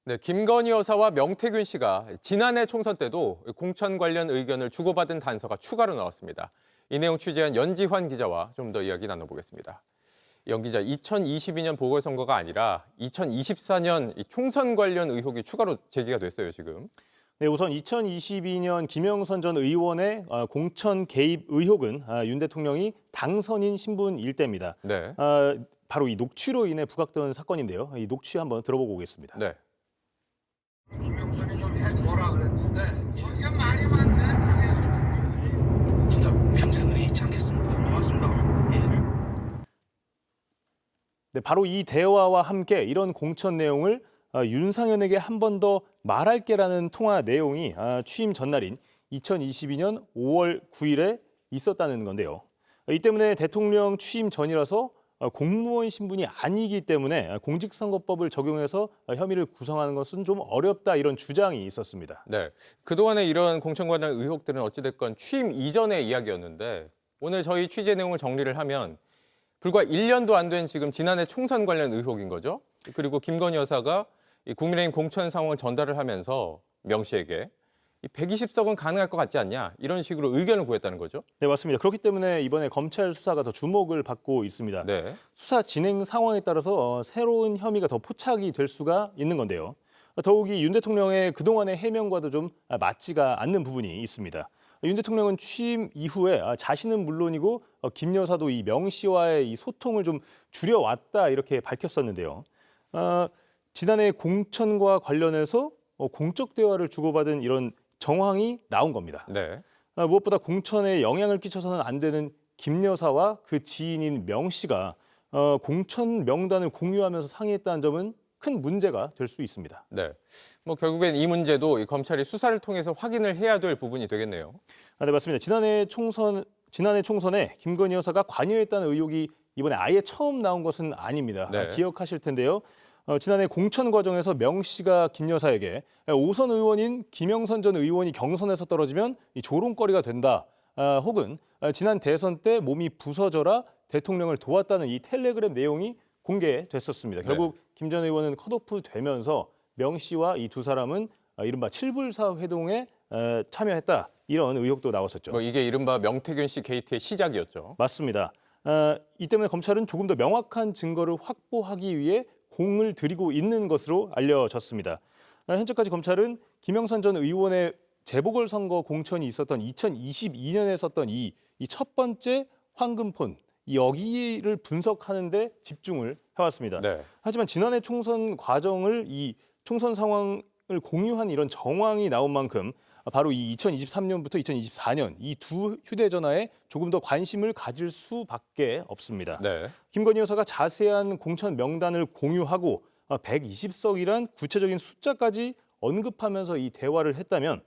네, 김건희 여사와 명태균 씨가 지난해 총선 때도 공천 관련 의견을 주고받은 단서가 추가로 나왔습니다. 이 내용 취재한 연지환 기자와 좀 더 이야기 나눠보겠습니다. 연 기자, 2022년 보궐선거가 아니라 2024년 총선 관련 의혹이 추가로 제기가 됐어요, 지금. 네, 우선 2022년 김영선 전 의원의 공천 개입 의혹은 윤 대통령이 당선인 신분일 때입니다. 네. 바로 이 녹취로 인해 부각된 사건인데요. 이 녹취 한번 들어보고 오겠습니다. 네. 김영선이 좀 해줘라 그랬는데 이게 말이 많네. 진짜 평생을 잊지 않겠습니다. 고맙습니다. 예. 네, 바로 이 대화와 함께 이런 공천 내용을 윤상현에게 한 번 더 말할게라는 통화 내용이 취임 전날인 2022년 5월 9일에 있었다는 건데요. 이 때문에 대통령 취임 전이라서 공무원 신분이 아니기 때문에 공직선거법을 적용해서 혐의를 구성하는 것은 좀 어렵다 이런 주장이 있었습니다. 네. 그동안의 이런 공천 관련 의혹들은 어찌됐건 취임 이전의 이야기였는데 오늘 저희 취재 내용을 정리를 하면 불과 1년도 안 된 지금 지난해 총선 관련 의혹인 거죠. 그리고 김건희 여사가 이 국민의힘 공천 상황을 전달을 하면서 명 씨에게 120석은 가능할 것 같지 않냐 이런 식으로 의견을 구했다는 거죠. 네, 맞습니다. 그렇기 때문에 이번에 검찰 수사가 더 주목을 받고 있습니다. 네. 수사 진행 상황에 따라서 새로운 혐의가 더 포착이 될 수가 있는 건데요. 더욱이 윤 대통령의 그동안의 해명과도 좀 맞지가 않는 부분이 있습니다. 윤 대통령은 취임 이후에 자신은 물론이고 김 여사도 이 명 씨와의 이 소통을 좀 줄여왔다 이렇게 밝혔었는데요. 지난해 공천과 관련해서 공적 대화를 주고받은 이런 정황이 나온 겁니다. 네. 무엇보다 공천에 영향을 끼쳐서는 안 되는 김 여사와 그 지인인 명 씨가 공천 명단을 공유하면서 상의했다는 점은 큰 문제가 될 수 있습니다. 네. 뭐 결국엔 이 문제도 이 검찰이 수사를 통해서 확인을 해야 될 부분이 되겠네요. 네, 맞습니다. 지난해 총선에 김건희 여사가 관여했다는 의혹이 이번에 아예 처음 나온 것은 아닙니다. 네. 기억하실 텐데요. 지난해 공천 과정에서 명 씨가 김 여사에게 5선 의원인 김영선 전 의원이 경선에서 떨어지면 이 조롱거리가 된다. 혹은 지난 대선 때 몸이 부서져라 대통령을 도왔다는 이 텔레그램 내용이 공개됐었습니다. 결국 김 전 의원은 컷오프 되면서 명 씨와 이 두 사람은 이른바 칠불사 회동에 참여했다. 이런 의혹도 나왔었죠. 뭐 이게 이른바 명태균 씨 게이트의 시작이었죠. 맞습니다. 이 때문에 검찰은 조금 더 명확한 증거를 확보하기 위해 공을 들이고 있는 것으로 알려졌습니다. 현재까지 검찰은 김영선 전 의원의 재보궐선거 공천이 있었던 2022년에 썼던 이 첫 번째 황금폰, 여기를 분석하는 데 집중을 해왔습니다. 네. 하지만 지난해 총선 과정을 이 총선 상황을 공유한 이런 정황이 나온 만큼 바로 이 2023년부터 2024년 이 두 휴대전화에 조금 더 관심을 가질 수밖에 없습니다. 네. 김건희 여사가 자세한 공천 명단을 공유하고 120석이란 구체적인 숫자까지 언급하면서 이 대화를 했다면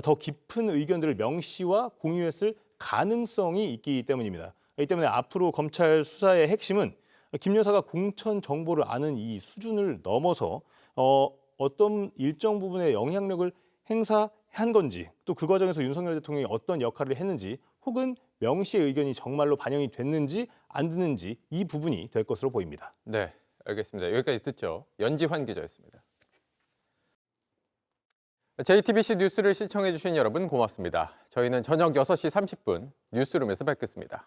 더 깊은 의견들을 명 씨와 공유했을 가능성이 있기 때문입니다. 이 때문에 앞으로 검찰 수사의 핵심은 김 여사가 공천 정보를 아는 이 수준을 넘어서 어떤 일정 부분의 영향력을 행사한 건지 또 그 과정에서 윤석열 대통령이 어떤 역할을 했는지 혹은 명 씨의 의견이 정말로 반영이 됐는지 안 됐는지 이 부분이 될 것으로 보입니다. 네. 알겠습니다. 여기까지 듣죠. 연지환 기자였습니다. JTBC 뉴스를 시청해 주신 여러분 고맙습니다. 저희는 저녁 6시 30분 뉴스룸에서 뵙겠습니다.